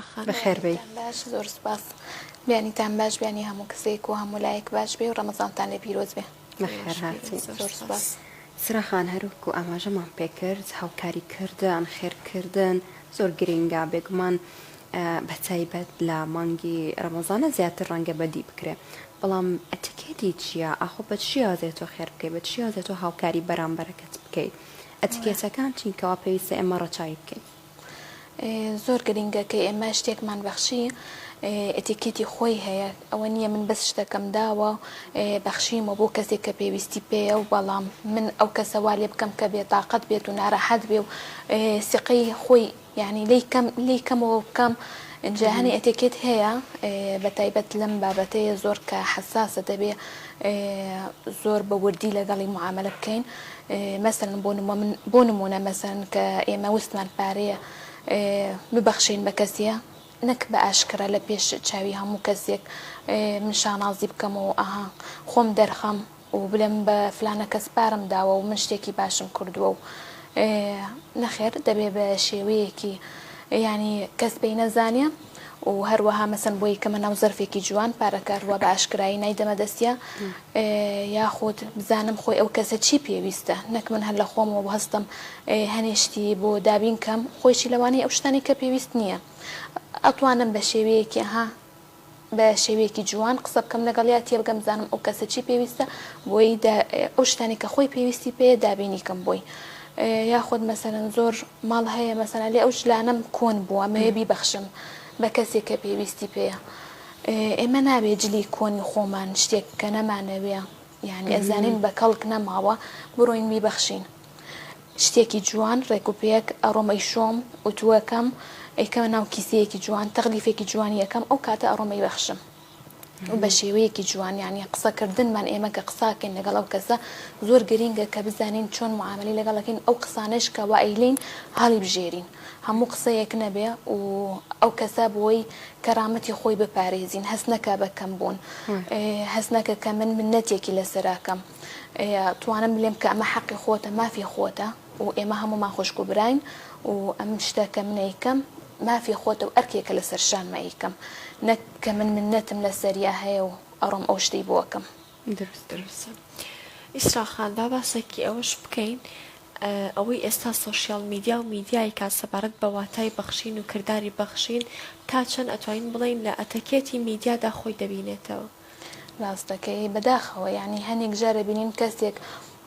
خان بخير بی باش زۆر سپاس بیانیتان باش بیانی هەموو کەسێک و هەموو لایەک باش بێ و ڕەمەزانتان لێ پیرۆز بێ بخێر هاتی زۆر سپاس سراخان هەروکو ئاماژەمان پێکرد هاوکاری کردن خێرکردن زۆر گرنگە بێگومان بە تایبەت لە مانگی ڕەمەزانە زیاتر ڕەنگە بەدی بکرێ بەڵام ئەتیکێتی چییە ئاخۆ بە چی یازێتەوە خێر بکەیت بە چی یازێتەوە هاوکاری بەرامبەرەکەت بکەیت ئەتیکێتەکان چینکەوا پێویستە ئێمە ڕەچاوی بکەین زۆر گرنگە کە ئێمە شتێکمان بەخشی ئەتیکێتی خۆی هەیە ئەوە نییە من بەس شتەکەم داوە بەخشیمە بۆ کەسێک کە پێویستی پێیە و بەڵام من ئەو کەسەوا لێ بکەم کە بێتاقەت بێت و ناڕەحەت بێ و سقەی خۆی یعنی لی کەمەوە بکەم اینجا هەنی ئەتیکێت هەیە بە تایبەت لەم بابەتەیە زۆر کە حساسە دەبێ زۆر بە وردی لەگەڵی معاملە بکەین مەسەن بۆ نمونە مەسەن کە ئێمە وستمان پارەیە ببەخشین بە کەسیە نەک بە ئاشکرا لە پێش چاوی هەموو کەسێک من شانازی بکەمەوە ئاها خۆم دەرخەم و بلێم بە فلانە کەس پارەم داوە و من شتێکی باشم کردووە و نەخێر دەبێ بە شێوەیەکی ینی کەس پێی نەزانێ و هەروەها مەسن بۆی کەمە ناو زەرفێکی جوان پارەکاروە بە ئاشکرایی نایدەمە دەستە یاخود بزانم خۆی ئەو کەسە چی پێویستە نەک من هەر لە خۆمەوە هەستم هەنێشتی بۆ دابین کەم خۆشی لەوانەیە ئەو شتانی کە پێویست نییە ئەتوانم بە شێوەیەکی ها بە شێوەیەکی جوان قسە بکەم لەگەڵیا تێبگەم بزانم ئەو کەسە چی پێویستە بۆی ئەو شتانی کە خۆی پێویستی پێ دابینی کەم بۆی یاخود مەسەرەن زۆر ماڵ هەیە مەسەنا لێ ئەو ژلانم کۆن بووە مەوێبی بەخشم بە کەسێک کە پێویستی پێیە ئێمە نابێ جلی کۆنی خۆمان شتێک کە نەمانەوێ یعنی ئەزانین بە کەڵک نەماوە بڕۆین میبەخشین شتێکی جوان ڕێکوپێک ئەڕۆمەی شۆم وتووەکەم ئەیکەمە ناو کیسەیەکی جوان تەغلیفێکی جوانی یەکەم ئەو کاتە ئەڕۆمەی بەخشم و بە شێوەیەکی جوان یعنی قسەکردنمان ئێمە کە قساکەین لەگەڵ ئەو کەسە زۆر گرینگە کە بزانین چۆن معاملەی لەگەڵەکەین ئەو قسانش کە وا ئەیلین هەڵی بژێرین هەموو قسەیەک نەبێ و ئەو کەسە بۆی کەرامەتی خۆی بپارێزین هەست نەکا بەکەم بوون هەست نەکە کە من منەتێکی لەسەراکەم توانم بڵێم کە ئەمە حەقی خۆتە مافی خۆتە و ئێمە هەمومان خۆشک و براین و ئەم شتەکە منەیکەم مافی خۆتە و ئەرکێکە لەسەر شانمەیکەم نەک کە من منەتم لەسەریا هەیە و ئەڕۆم ئەو شتەی بۆکەم درست ئیسراخان با باسێکی ئەوەش بکەین ئەوەی ئێستا سۆشیال میدیا و میدیای کا سەبارەت بە واتای بەخشین و کردداری بەخشین تا چەند ئەتوانین بڵین لە ئەتەکێتی میدیادا خۆی دەبینێتەوە ڕاستەکەی بەداخەوە یعنی هەنێک جارە بینین کەسێک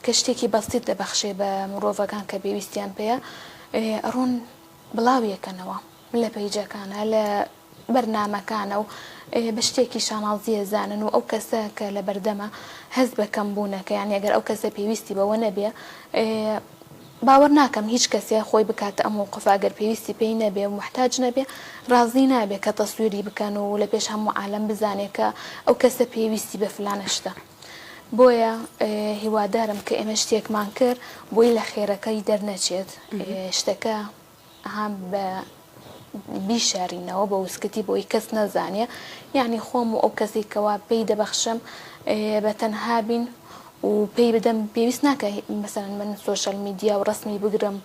کە شتێکی بەستیت دەبەخشێ بە مرۆڤەکان کە پێویستیان پێەیە ئەڕۆن بڵاویەکەنەوە لە پەیجەکانە لە بەرنامەکانە و بە شتێکی شانازیە زانن و ئەو کەسە کە لە بەردەمە هەز بە کەمبوونەکە یانی ئەگەر ئەو کەسە پێویستی بەوە نەبێ باوەڕ ناکەم هیچ کەسێ خۆی بکاتە ئەم وقفاگەر پێویستی پێی نەبێ و محتاج نەبێ ڕازی نابێت کە تەسووری بکەن و لە پێش هەموو عالەم بزانێت کە ئەو کەسە پێویستی بە فلانە شتە بۆیە هیوادارم کە ئێمە شتێکمان کرد بۆی لە خێرەکەی دەرنەچێت شتەکە هەم بە بیشارینەوە بە وسکتی بۆی کەس نەزانێ یعنی خۆم و ئەو کەسی کەوا پێی دەبەخشم بە تەنها بین و پێی بدەم پێویست ناکە مەسەن من سۆشەل میدیا و ڕسمی بگرم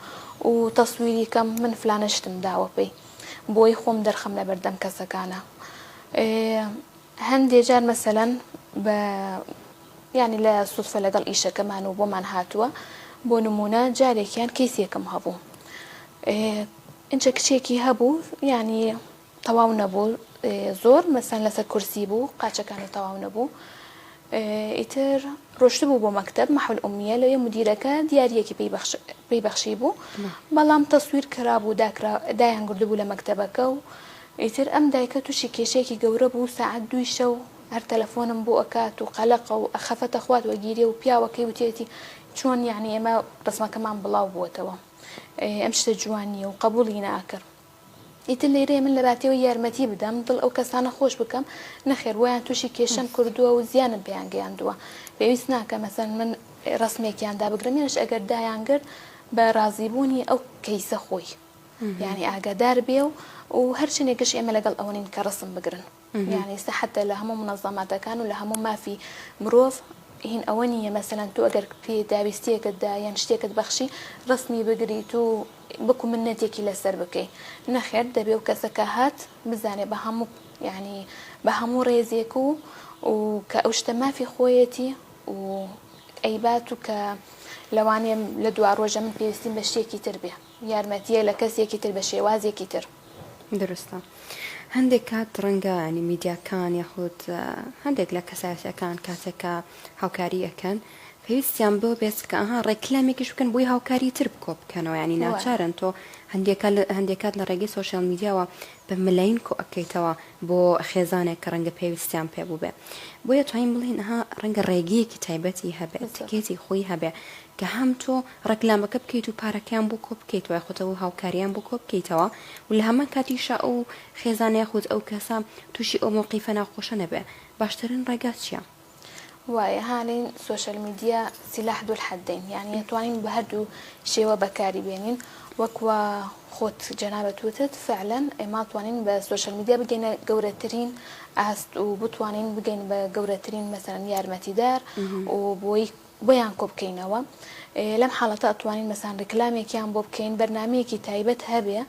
و تەسویری کەم من فلانە شتم داوە پێی بۆی خۆم دەرخەم لە بەردەم کەسەکانە هەندێک جار مەسەلەن بە یعنی لە سوودفە لەگەڵ ئیشەکەمان و بۆمان هاتووە بۆ نمونە جارێکیان کەیسێکم هەبوو ئینجا کچێکی هەبوو یعنی تەواو نەبوو زۆر مەسەن لەسەر کورسی بوو قاچەکانی تەواو نەبوو ئیتر ڕۆشت بوو بۆ مەکتەب مەحول ئومیە لەوێ مدیرەکە دیارەکی پێی بەخشی بوو بەڵام تەسویر کرابوو دایان گرد بوو لە مەکتەبەکە و ئیتر ئەم دایکە تووشی کێشەیەکی گەورە بوو ساعت 2 شەو هەر تەلەفۆنم بۆ ئەکات و قەلەقە و ئەخەفەتە خوات وەگیرێ و پیاوەکەی وتێتی چۆن یعنی ئێمە ڕسمەکەمان بڵاو بووەتەوە ئەم شتە جوانیە و قبولی ناکرد ئیتر لێرەیە من لە باتەوە یارمەتی بدەم دڵ ئەو کەسانە خۆش بکەم نەخێر ویان تووشی کێشەم کردووە و زیانم پێیان گەیاندووە پێویست ناکە مەسەن من ڕسمێکیاندا بگرم یانش ئەگەر دایانگرت بە ڕازیبوونی ئەو کەیسە خۆی یعنی ئاگادار بێ و هەرچنێکش ئێمە لەگەڵ ئەوەنین کە ڕسم بگرن یعنی سەحەتە لە هەموو منەظەماتەکان و لە هەموو مافی مرۆڤ هین ئەوە نییە مەسەلەن تۆ ئەگەر پێ داویستیەکەتدا یان شتێکت بەخشی ڕسمی بگریت و بکو منەتێکی لەسەر بکەیت نەخێر دەبێ و کەسەکە هات بزانێ بە هەموو یعنی بە هەموو ڕێزێک و کە ئەو شتە مافی خۆیەتی و ئەیبات و کە لەوانێ لە دوا ڕۆژە من پێویستیم بە شتێکی تر بێ یارمەتیە لە کەسێکی تر بە شێوازێکی تر درستە هەندێک کات ڕەنگە ینی میدیاکان یاخود هەندێک لە کەسایەتەکان کاتێکە هاوکاری ئەەکەن پێویستیان بۆ بێت کە ئەها ڕێکلامێکیش بکەن بۆی هاوکاری تر بکۆ بکەنەوە ینی ناچارن تۆ هەندێکات لە ڕێگەی سۆشیال میدیاوە بە ملاین کۆ ئەەکەیتەوە بۆ خێزانێک کە ڕەنگە پێویستیان پێبوو بێ بۆیە توانین بڵین ئەها ڕەنگە ڕێگەیەکی تایبەتی هەبێت تکێتی خۆی هەبێ کە هەم تۆ ڕەکلامەکە بکەیت و پارەکەیان بۆ کۆ بکەیتەوە خۆتەوە هاوکاریان بۆ کۆ بکەیتەوە و لە هەمان کاتیشە ئەو خێزانەیە خود ئەو کەسە تووشی ئەو موقیفە ناخۆشە نەبێ باشترین ڕێگات چییە؟ وایە هاڵین سوۆشەل میدیا سیلاح دوو الحەدەین یعنی توانین بە هەردوو شێوە بەکاری بێنین وەکوە خۆت جەنابەت وتت فعلا ئێمە توانین بە سوۆشەل میدیا بگەینە گەورەترین ئاست و بتوانین بگەین بە گەورەترین مەسەلەن یارمەتیدار و بۆیان کۆ بکەینەوە لەم حاڵەتە ئەتوانین مەسەلەن ڕیکلامێکیان بۆ بکەین بەرنامەیەکی تایبەت هەبێ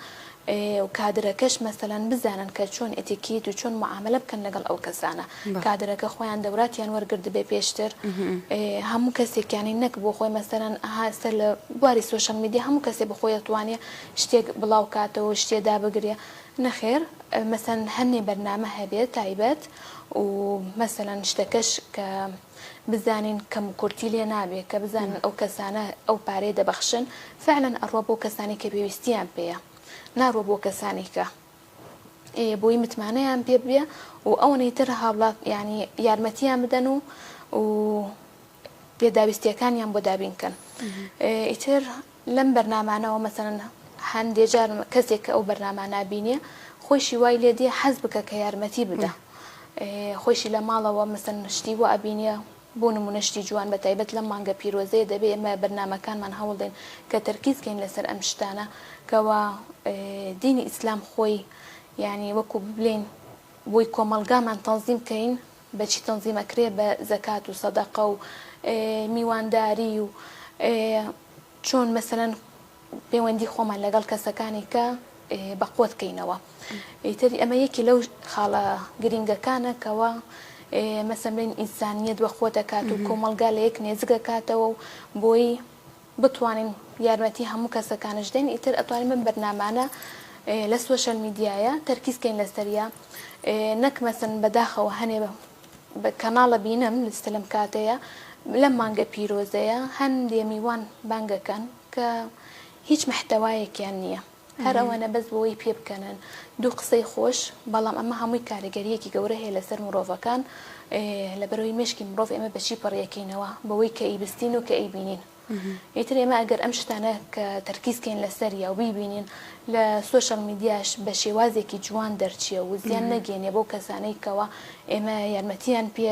و کادرەکەش مەسەلەن بزانن کە چۆن ئێتیکیت و چۆن معاملە بکەن لەگەڵ ئەو کەسانە کادرەکە خۆیان دەوراتیان وەرگرت بێ پێشتر هەموو کەسێکیانی نەک بۆ خۆی مەسەلەن ئەهاستە لە بواری سۆشەل میدیا هەموو کەسێ بخۆی دەتوانێ شتێک بڵاو کاتەوە شتێدا بگرێ نەخێر مەسەلەن هەنێ بەرنامە هەبێت تایبەت و مەسەلەن شتەکەش کە بزانین کەم و کورتی لێ نابێت کە بزانن ئەو کەسانە ئەو پارەی دەبەخشن فعلا ئەڕۆ بۆ کەسانی کە پێویستیان پێیە ناڕۆ بۆ کەسانی کە بۆی متمانەیان پێ بێ و ئەوەی تر هاوڵات ینی یارمەتیان بدەن و پێداویستیەکانیان بۆ دابینکەن ئیتر لەم بەرنامانەوە مەسەلەن هەندێک جار کەسێک کە ئەو بەرنامە نابینێ خۆشی وای لێ دێ حەز بکە کە یارمەتی بدە خۆشی لە ماڵەوە مەسەلەن شتی بۆ ئەبینێ بۆ نمونە شتی جوان بە تایبەت لەم مانگە پیرۆزەیە دەبێت ئێمە بەرنامەکانمان هەوڵدەین کە تەرکیزکەین لەسەر ئەم شتانە کەوا دینی ئیسلام خۆی یعنی وەکو ببلین بۆی کۆمەلگامان تەنزیم کەین بەچی تەنزیمەکرێ بە زەکات و سەدەقە و میوانداری و چۆن مەسەلەن پەیوەندی خۆمان لەگەڵ کەسەکانی کە بەقوتکەینەوە ئیتر ئەمە یەکی لەو خاڵە گرنگەکانە کەوە مەسەلەن ئینسانیەت وەخۆ دەکات و کۆمەلگا لە یەک نێزگە کاتەوە و بۆی بتوانین یارمەتی هەموو کەسەکانش دێن ئیتر ئەتوانین من بەرنامانە لە سوۆشەل میدیایە تەرکیزکەین لەسەریە نەک مەسەلەن بەداخەوە هەنێ بە کەناڵە بینم لستە لەم کاتەیە لەم مانگە پیرۆزەیە هەندێ میوان بانگەکەن کە هیچ محتەوایەکیان نییە هەر ئەوەنە بەس بۆی پێ بکەنن دوو قسەی خۆش بەڵام ئەمە هەمووی کاریگەریەکی گەورە هەیە لەسەر مرۆڤەکان لە بەرەوەی مشکی مرۆڤ ئێمە بەچی پەڕیەکەینەوە بەوەی کە ئیبستین و کە ئەیبینین ئیتر ئێمە ئەگەر ئەم شتانە کە تەرکیزکەین لەسەر یا بیبینین لە سوۆشەل میدیاش بە شێوازێکی جوان دەرچیە و زیان نەگەێنێ بۆ کەسانەی کەوە ئێمە یارمەتیان پێ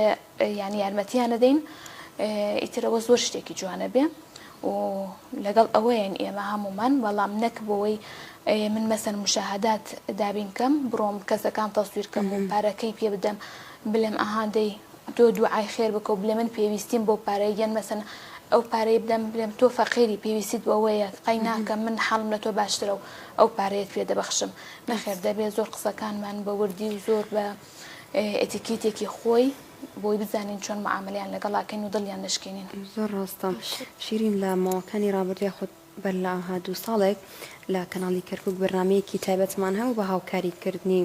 یعنی یارمەتیان نەدەین ئیترەوە زۆر شتێکی جوانە بێ و لەگەڵ ئەوەیەن ئێمە هەمومان بەڵام نەک بۆەوەی من مەسەن مشاهدات دابینکەم بڕۆم کەسەکان تەسویرکەم و پارەکەی پێ بدەم بلێم ئەهاندەی تۆ دوعای خێر بکە و بلێ من پێویستیم بۆ پارەی یان مەسەن ئەو پارەی بدەم بلێم تۆ فەقیری پێویستیت بەوەیە قەی ناکە من حاڵم لە تۆ باشترە و ئەو پارەیەت پێ دەبەخشم نەخێر دەبێت زۆر قسەکانمان بە وردی و زۆر بە ئێتیکێتێکی خۆی بۆی بزانین چۆن معاملەیان لەگەڵاکەین و دڵیان نشکێنین زۆر ڕاستە شیرین لە ماوەکانی ڕابردووی خۆت بەر لە دوو ساڵێک لە کەناڵی کەرکک بەرنامەیەکی تایبەتمان هەبوو بە هاوکاریکردنی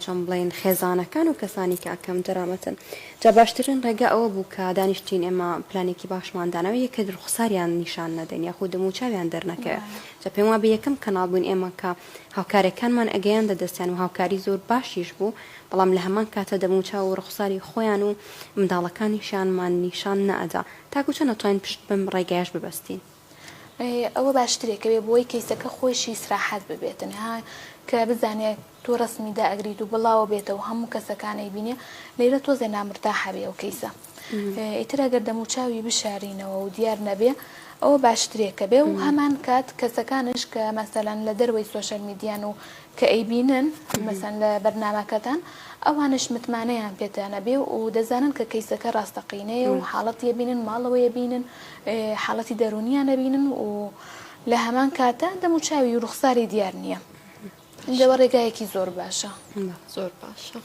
چۆن بڵێن خێزانەکان و کەسانی کە ئەکەم دەرامەتن جا باشترین ڕێگە ئەوە بوو کە دانیشتین ئێمە پلانێکی باشماندانەوە یەکە ڕوخساریان نیشان نەدەین یاخود دەموچاویان دەرنەکەوێت جا پێم وابێ یەکەم کەناڵ بوون ئێمە کە هاوکارەکانمان ئەگەیان دەدەستیان و هاوکاری زۆر باشیش بوو بەڵام لە هەمان کاتە دەموچاو و ڕوخساری خۆیان و منداڵەکانیشیانمان نیشان نەئەدا تاکو چۆن ئەتوانین پشت بەم ڕێگایش ببەستین ئەوە باشترێکە بێ بۆی کەیسەکە خۆشی سراحەت ببێتن ها کە بزانێت تۆ ڕسمیدا ئەگریت و بڵاوە بێتەوە هەموو کەسەکانەی بینێ لێرە تۆزێ نامرتاح هەبێ ئەو کەیسە ئیتر ئەگەر دەموچاوی بشارینەوە و دیار نەبێ ئەوە باشترێکە بێ و هەمان کات کەسەکانش کە مەسەلەن لە دەروەی سۆشەل میدیان و کە ئەیبینن مەسەن لە بەرنامەکەتان ئەوانش متمانەیان پێتانە بێ و دەزانن کە کەیسەکە ڕاستەقینەیە و حاڵەتی بینن ماڵەوەیە بینن حاڵەتی دەرونیانە بینن و لە هەمان کاتە دەموچاوی و ڕوخساری دیار نییە لەوە ڕێگایەکی زۆر باشە زۆر باشە.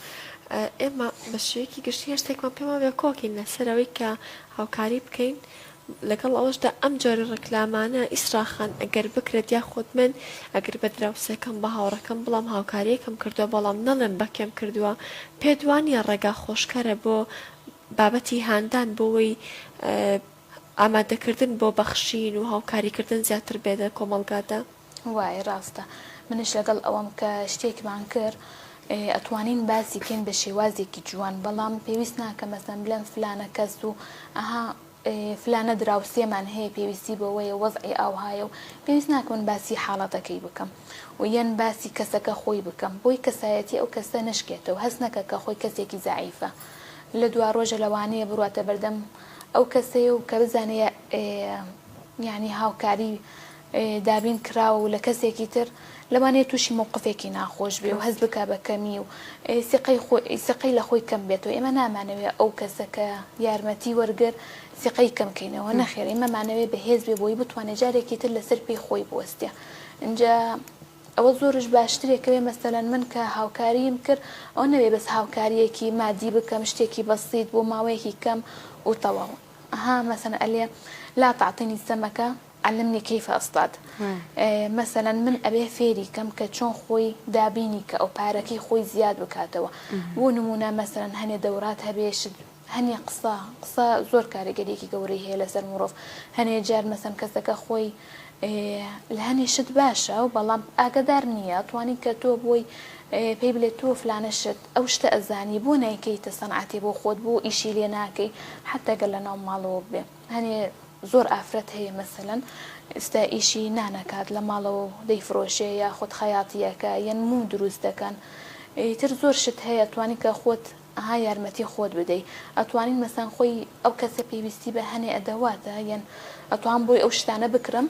ئێمە بە شوەیەکی گشتی هەشتێکمان پێما بێ کۆکین لەسەرەوەی کە هاوکاری بکەین لەگەڵ ئەوەشدا ئەم جۆری ڕکلامانە ئیسراخان ئەگەر بکرێت یا خۆت من ئەگەر بە دراوسەکەم بە هاوڕەکەم بڵام هاوکاریەکەم کردووە بەڵام نەڵێم بەکەم کردووە پێدوانیە ڕێگا خۆشکەرە بۆ بابەتی هاندان بۆەوەی ئامادەکردن بۆ بەخشین و هاوکاریکردن زیاتر بێدە کۆمەلگادا. وای ڕاستە منش لەگەڵ ئەوەم کە شتێکمان کرد ئەتوانین باسی بکەین بە شێوازێکی جوان بەڵام پێویست ناکە مەسەن بڵێن فلانە کەس و ئەها فلانە دراوسێمان هەیە پێویستی بەوەیە وەزعی ئاوهایە و پێویست ناکەن باسی حاڵەتەکەی بکەم و یەن باسی کەسەکە خۆی بکەم بۆی کەسایەتی ئەو کەسە نشکێتەوە هەست نەکە کە خۆی کەسێکی زعیفە لە دوا ڕۆژە لەوانەیە بڕاتە بەردەم ئەو کەسەیە و کە بزانێ یعنی هاوکاری دابین کراوە و لە کەسێکی تر لەوانەیە تووشی مووقفێکی ناخۆش بێ و هەز بک بە کەمی و سقەی لە خۆی کەم بێتەوە ئێمە نامانەوێت ئەو کەسەکە یارمەتی وەرگر سقەی کەمکەینەوە نەخێر ئێمەمانەوێت بەهێز بێ بۆی بتوانێت جارێکی تر لەسەر پێی خۆی بوەستێ اینجا ئەوە زۆرش باشترێکەوێ مەسەلەن من کە هاوکاریم کرد ئەو نەوێ بەس هاوکاریەکی مادی بکەم شتێکی بەسیط بۆ ماوەیەکی کەم و تەواو ها مەسەلەن ئەلێ لا تعطيني السمكة علمني كيف أصطاد مثلا من أبي فيري كم كتشون خوي دابيني كأو باركي خوي زياد بكاتوا ونمونا مثلا هني دورات هبيش هني قصة زور كاريجريكي قوري هي لسر مروف هني جار مثلا كسك خوي الهني شد باشا وبالله أقدر نيات واني كتو بوي بيبلتو فلان الشت أو شت أزاني بونا كي تصنعتي بو خود بو إشي ليناكي حتى قال لنا مالو بي هني زۆر ئافرەت هەیە مەسەلەن ئستا ئیشی نانەکات لە ماڵەوە دەیفرۆشێ یا خۆت خەیاتیەکە یان موو دروست دەکەن تر زۆر شت هەیە توانی کە خۆت ئەها یارمەتی خۆت بدەیت ئەتوانین مەسەن خۆی ئەو کەسە پێویستی بە هەنێ ئەدەواتە یان ئەتوان بۆی ئەو شتانە بکرم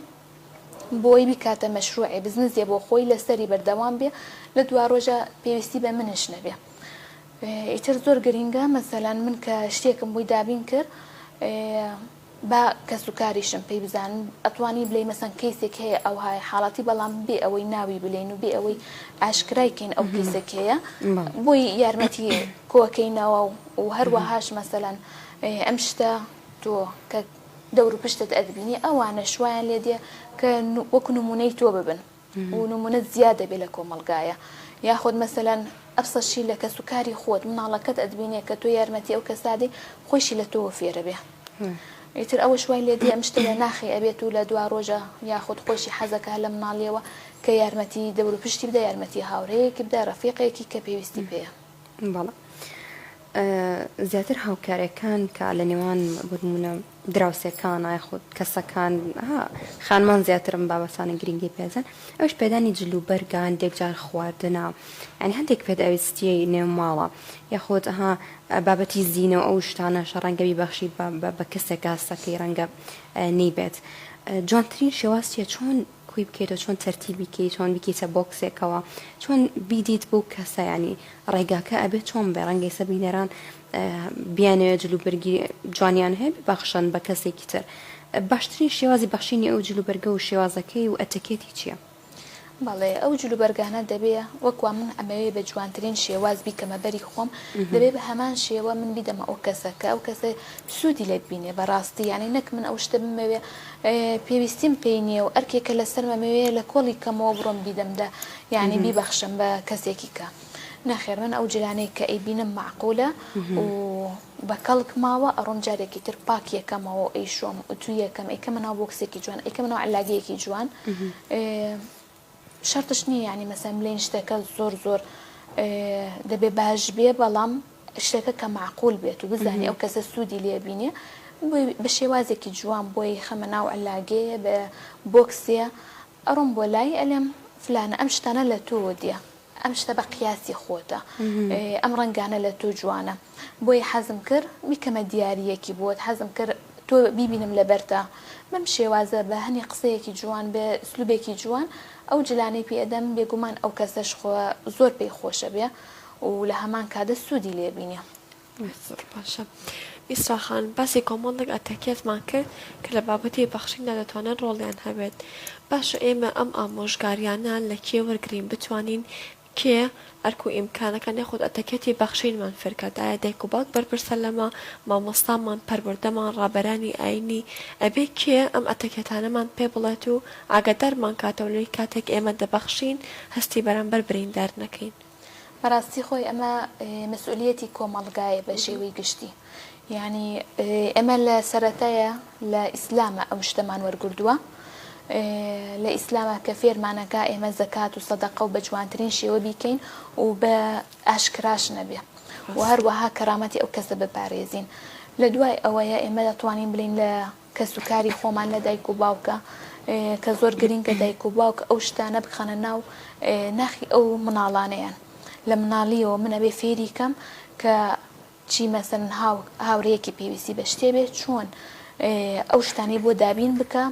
بۆی بیکاتە مەشروعی بزنسێ بۆ خۆی لەسەری بەردەوام بێ لە دوا ڕۆژە پێویستی بە منش نەبێ ئیتر زۆر گرینگە مەسەلەن من کە شتێکم بووی دابین کرد با کەسوکاریشم پێی بزانم ئەتوانی بڵێ مەسەن کەیسێک هەیە ئەو های حاڵەتی بەڵام بێ ئەوەی ناوی بلێن و بێ ئەوەی ئاشکرایکەین ئەو کەیسەکەیە بۆی یارمەتی کۆکەینەوە و هەروەهاش مەسەلەن ئەم شتە تۆ کە دەور و پشتت ئەدبینی ئەوانە شوایان لێ دێ کە وەکو نمونەی تۆ ببن و نمونە زیاد دەبێت لە کۆمەلگایە یاخود مەسەلەن ئەفسەشی لە کەسوکاری خۆت مناڵەکەت ئەدبینێ کە تۆ یارمەتی ئەو کەسادی خۆشی لە تۆوە فێرە بێ ئیتر ئەوە شوای لێ دێ ئەم شتە لە ناخی ئەبێت و لە دوا ڕۆژە یاخود خۆشی حەزەکە لە مناڵیەوە کە یارمەتی دەور و پشتی بدە یارمەتی هاوڕەیەکی بدە ڕەفیقێکی کە پێویستی پێیە بەڵێ زیاتر هاوکارەکان کە لە نێوان بنمونە دراوسەکان یاخود کەسەکان خانمان زیاترم بابەتانە گرنگی پێزن ئەوش پێدانی جلوبەرگان دێکجار خواردنە ینی هەندێک پێداویستیە نێو ماڵە یاخود بابەتی زیینە و ئەو شتانە شەڕەنگەوی بەخشی بە کەسێک ئاسەکەی ڕەنگە نەیبێت جوانترین شێوازیە چۆن کوی بکەیتەوە چۆن تەرتیبی بکەیت چۆن بکەیتە بۆکسێکەوە چۆن بیدیت بۆ کەسە ینی ڕێگاکە ئەبێت چۆن بێ ڕەنگەی سەبینەران بیانەوە جلوبەرگی جوانیان هەیە ببەخشن بە کەسێکی تر باشترین شێوازی بەخشینی ئەو جلوبەرگە و شێوازەکەی و ئەتەکێتی چییە؟ بەڵێ ئەو جلوبەرگانە دەبێ وەکوا من ئەمەوێ بە جوانترین شێواز بیکەمە بەری خۆم دەبێ بە هەمان شێوە من بیدەمە ئەو کەسەکە ئەو کەسە سوودی لێت بینێ بەڕاستی یانی نەک من ئەو شتە بمەوێ پێویستیم پێی نییە و ئەرکێکە لەسەر مەمەوێ لە کۆڵی کەمەوە بڕۆم بیدەمدا یعنی بیبەخشم بە کەسێکی کە نەخێر من ئەو جلانەی کە ئەیبینم معقولە و بە کەڵک ماوە ئەڕۆم جارێکی تر پاک یەکەمەوە ئەیشۆم ئوتو یەکەم ئەیکەمەنەوە بۆکسێکی جوان ئەیکەمەنەوە علاگەیەکی جوان شرطش نییە ینی مەسەن بڵێن شتەکە زۆر دەبێ باش بێ بەڵام شتەکە کە معقول بێت و بزانێ ئەو کەسە سوودی لێ بینێ بە شێوازێکی جوان بۆی خەمە ناو علاگەیە بە بۆکسێ ئەڕۆم بۆ لای ئەلێم فلانە ئەم شتانە لە تۆ دیە ئەم شتە بە قیاسی خۆتە ئەم ڕەنگانە لە تۆ جوانە بۆی حەزم کرد میکەمە دیارەکی بۆت حەزم کرد تۆ بیبینم لە بەرتا بەم شێوازە بە هەنی قسەیەکی جوان بە سلوبێکی جوان ئەو جلانەی پێدەم بێگومان ئەو کەسەش زۆر پێی خۆشە بێ و لە هەمان کاتە سوودی لێبینێ. باشە ئیسراخان باسی کۆمەڵێک ئەتەکێتمان کرد کە لە بابەتی بەخشیندا دەتوانێت ڕۆڵیان هەبێت. باشە ئێمە ئەم ئامۆژگاریانە لە کێ وەرگین بتوانین کێ ئەرکو ئیمکانەکە نەخۆت ئەتەکێتی بەخشینمان فێرکەدایە دایک و باوک بەرپرسە لەمە مامۆستامان پەروەردەمان ڕابەرانی ئاینی ئەبێ کێ ئەم ئەتەکێتانەمان پێ بڵێت و ئاگادارمان کاتەولەی کاتێک ئێمە دەبەخشین هەستی بەرامبەر بریندار نەکەین. بەڕاستی خۆی ئەمە مەسئولیەتی کۆمەڵگایە بە شێوەی گشتی یعنی ئەمە لە سەرەتایە لە ئیسلامە ئەو شتەمان وەرگردووە لە ئیسلامە کە فێرمانەکە ئێمە زەکات و سەدەقە و بە جوانترین شێوە بیکەین و بە ئاشکراش نەبێ و هەروەها کەرامەتی ئەو کەسە بپارێزین. لە دوای ئەوەیە ئێمە دەتوانین بڵین لە کەسوکاری خۆمان لە دایک و باوکە کە زۆر گرینگە دایک و باوک ئەو شتانە بخەنە ناو ناخی ئەو مناڵانەیان لە مناڵیەوە منە بێ فێری کەم کە چی مەسەن هاوڕەیەکی پێویستی بە شتێ بێت چۆن ئەو شتانی بۆ دابین بکە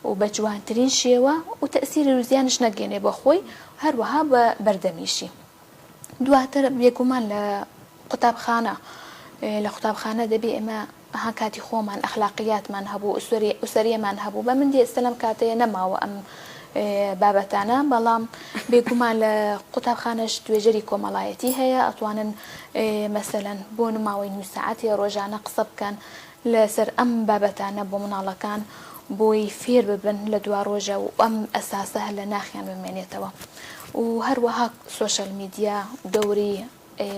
و بە جوانترین شێوە و تەسیری روزیانش نەگەێنێ بە خۆی هەروەها بە بەردەمیشی. دواتر بێگومان لە قوتابخانە لە قوتابخانە دەبێ ئێمە ها کاتی خۆمان ئەخلاقیاتمان هەبوو ئوسەریەمان هەبوو بە من ئێستا لەم کاتەیە نەماوە ئەم بابەتانە بەڵام بێگومان لە قوتابخانەش توێژەری کۆمەڵایەتی هەیە ئەتوانن مەسەلەن بۆ نماوەی نووسعاتی ڕۆژانە قسە بکەن لەسەر ئەم بابەتانە بۆ مناڵەکان بۆی فێر ببن لە دوا ڕۆژە و ئەم ئەساسە هەر لە ناخیان بمێنێتەوە و هەروەها سۆشەل میدیا دەوری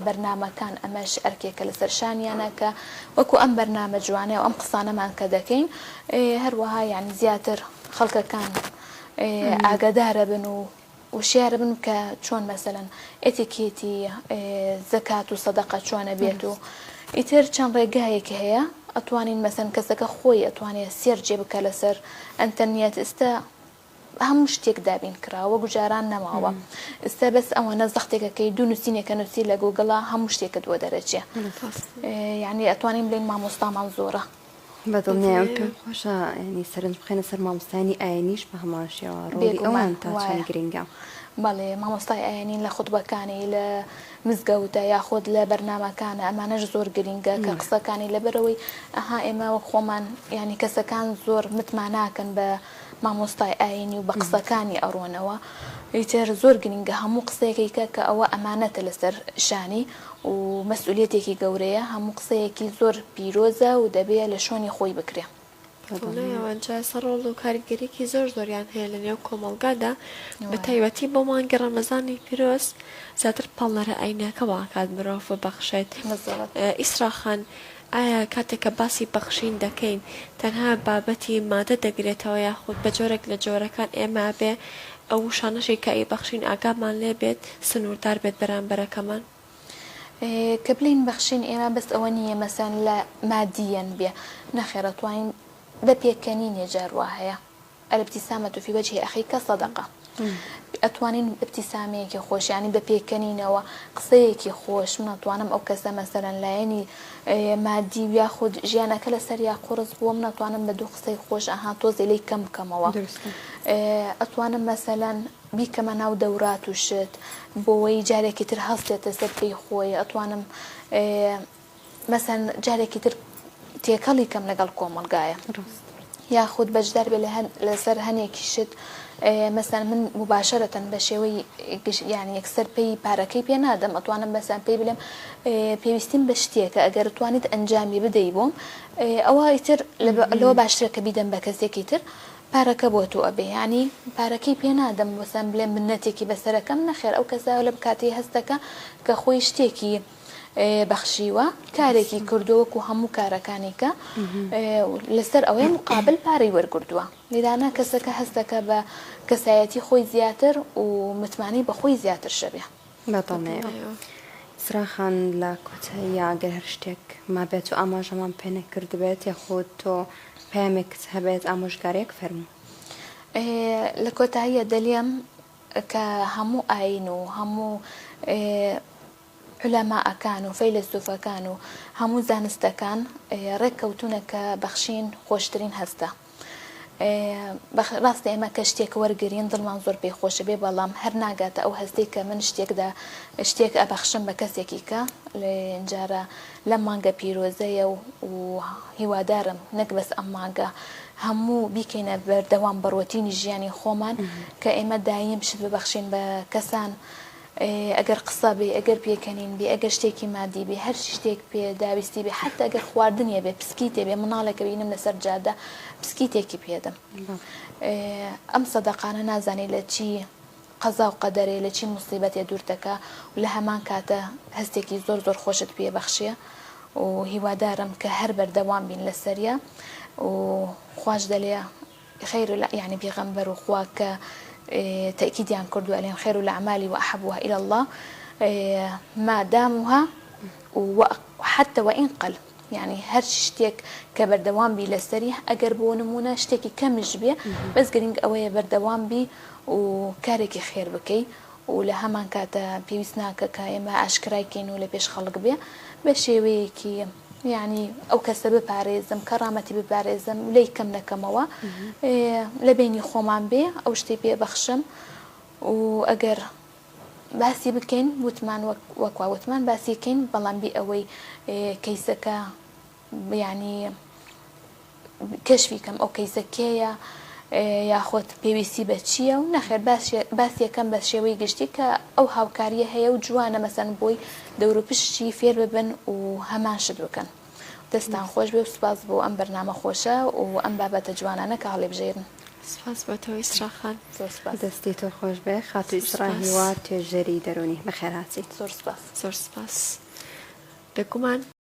بەرنامەکان ئەمەش ئەرکێکە لەسەر شانیانەکە وەکو ئەم بەرنامە جوانە و ئەم قسانەمان کە دەکەین هەروەها یعنی زیاتر خەڵکەکان ئاگادارە بن و وشیارە بن کە چۆن مەسەلەن ئێتیکێتی زەکات و سەدەقە چۆنە بێت و ئیتر چەند ڕێگایەکی هەیە ئەتوانین مەسەن کەسەکە خۆی ئەتوانێت سێر جێ بکە لەسەر ئەنتەرنێت ئێستا هەموو شتێک دابین کراوە گوجاران نەماوە ئێستا بەس ئەوەنە زەختێکەکەی دوو نووسینێکە نووسی لە گوگڵا هەموو شتێکت بۆ دەرەچێ یعنی ئەتوانین بڵین مامۆستامان زۆرە بەدڵنیام پێم خۆشە ینی سەرنج بخێنە سەر مامۆستانی ئاینیش بە هەمان شێوە ڕۆڵی ئەوان تا چەند گرنگە. بەڵێ مامۆستای ئاینین لە خوتبەکانی لە مزگەوتە یاخۆت لە بەرنامەکانە ئەمانەش زۆر گرنگە کە قسەکانی لەبەرەوەی ئەها ئێمە وەک خۆمان ینی کەسەکان زۆر متماناکەن بە مامۆستای ئاینی و بە قسەکانی ئەڕۆنەوە ئیتر زۆر گرنگە هەموو قسەیەکی کە ئەوە ئەمانەتە لەسەر شانی و مەسئولیەتێکی گەورەیە هەموو قسەیەکی زۆر پیرۆزە و دەبێت لە شۆنی خۆی بکرێ. ئەوەنجا سەرڕۆڵ و کاریگەریکی زۆر زۆریان هەیە لە نێو کۆمەڵگادا بە تایبەتی بۆ مانگە ڕەمەزانی پیرۆز زیاتر پاڵەرە ئاینەکەەوە کات مرۆڤ بەخشێت. ئیسراخان ئایا کاتێککە باسی بەخشین دەکەین تەنها بابەتی مادە دەگرێتەوە یاخود بە جۆرێک لە جۆرەکان ئێمە بێ ئەو شانەشی کە ئی بەخشین ئاگامان لێ بێت سنووردار بێت بەرامبەرەکەمان کە بڵین بەخشین ئێمە بەس ئەوە نییە مەسەن لە مادیەن بێ نەخێرەتوانین بە پێکەنینێ جاروا هەیە الابتسامة في وجه أخيك صدقة ئەتوانین ابتسامەیەکی خۆشیانی بە پێکەنینەوە قسەیەکی خۆش من ئەتوانم ئەو کەسە مەسەرەن لایەنی مادی یاخود ژیانەکە لەسەر یا قڕز بووە من ئەتوانم بە دوو قسەی خۆش ئەها تۆزێ لێی کەم بکەمەوە ئەتوانم مەسەلەن بیکەمە ناو دەورات و شت بۆەوەی جارێکی تر هەستێتە سەر پێی خۆی ئەتوانم مەسەن جارێکی تر تێکەڵی کەم لەگەڵ کۆمەڵگایە یاخود بەشدار بێ لەسەر هەنێکی شت مەسەن من مباشرەتەن بە شێوەی یعنی یەکسەر پێی پارەکەی پێ نادەم ئەتوانم بەسان پێی بڵێم پێویستیم بە شتێکە ئەگەر توانیت ئەنجامی بدەی بۆم ئەوە ئیتر لەوە باشترە کە بیدەم بە کەسێکی تر پارەکە بۆ تۆ ئەبێ ینی پارەکەی پێ نادەم بەسەن بڵێم منەتێکی بەسەرەکەم نەخێر ئەو کەسا لەم کاتی هەستەکە کە خۆی شتێکی بەخشیوە کارێکی کردووەکو هەموو کارەکانێکە لەسەر ئەوەی مقابل پارەی وەرگردووە لیدانا کەسەکە هەستەکە بە کەسایەتی خۆی زیاتر و متمانی بە خۆی زیاتر شەبێ بەتەڵنەیە سراخان لە کۆتاییە ئەگەر هەر شتێک ما بێت و ئاماژەمان پێ نەکرد بێت یاخۆت تۆ پامێکت هەبێت ئامۆژگارێک فەرموو لە کۆتاییە دەلێم کە هەموو ئاین و هەموو علەماءەکان و فەیلسوفەکان و هەموو زانستەکان ڕێککەوتونە کە بەخشین خۆشترین هەستە. ڕاستی ئێمە کە شتێک وەرگین دڵمان زۆر پێی خۆشە بێ، بەڵام هەر ناگاتە ئەو هەستەی کە من شتێک ئەبەخشم بە کەسێکی کە لێنجارە لەم مانگە پیرۆزەیە و هیوادارم نەک بەس ئەم مانگە هەموو بیکەینە بەردەوام بەڕۆتینی ژیانی خۆمان کە ئێمە دایم شت ببەخشین بە کەسان. ئەگەر قسە بێ، ئەگەر پێکەنین بێ، ئەگەر شتێکی مادی بێ، هەر شتێک پێ داویستی بێ، حتا ئەگەر خواردنیە بێ، پسکیتێ بێ، مناڵێکە بینم لەسەر جادە پسکیتێکی پێدەم. ئەم سەدەقانە نازانی لە چی قەزا و قەدەرێ، لە چی موسیبەتێ دوورتەکە و لە هەمان کاتە هەستێکی زۆر زۆر خۆشت پێبەخشیە و هیوادارم کە هەر بەردەوام بین لەسەریە و خوش دەلێ خير يعني بيغمبر وخواك تأكيد يعني كردوا عليهم خير الأعمال وأحبها إلى الله ما دامها وحتى وإن قل يعني هر شتيك كبردوام بي للسريح أقرب ونمونا شتيكي كمج بي بس قرينج أوي بردوام بي وكاريكي خير بكي ولها من كاتا بيوسناك كايما أشكرايكين ولا بيش خلق بي بشيويكي يعني أو كسبب باريزم كرامتي بباريزم لي كم نكموا لبيني خومان بي أو شتي بي بخشم وأجر باسي بكين وتمان وكوا وتمان باسي كين بلان بي أوي كيسكا يعني كشفي كم أو كيسكيا ياخد بي بي سي بتشيا ونخير باسي كم بس شوي قشتي أو هاوكارية هي وجوانا مثلا بوي دورو بشي فير ببن وهمان شدوكن دستان خوش بي وسباز بو أم برنامج خوشة وأم بابا جوانا نكالي بجيرن سپاس بۆ تۆ ئیسرا خان. دەستی تۆ خۆش بێ خاتو ئیسرا هیواد توێژەری دەرونی بەخێرهاتی. زۆر سپاس. زۆر سپاس. دەگومان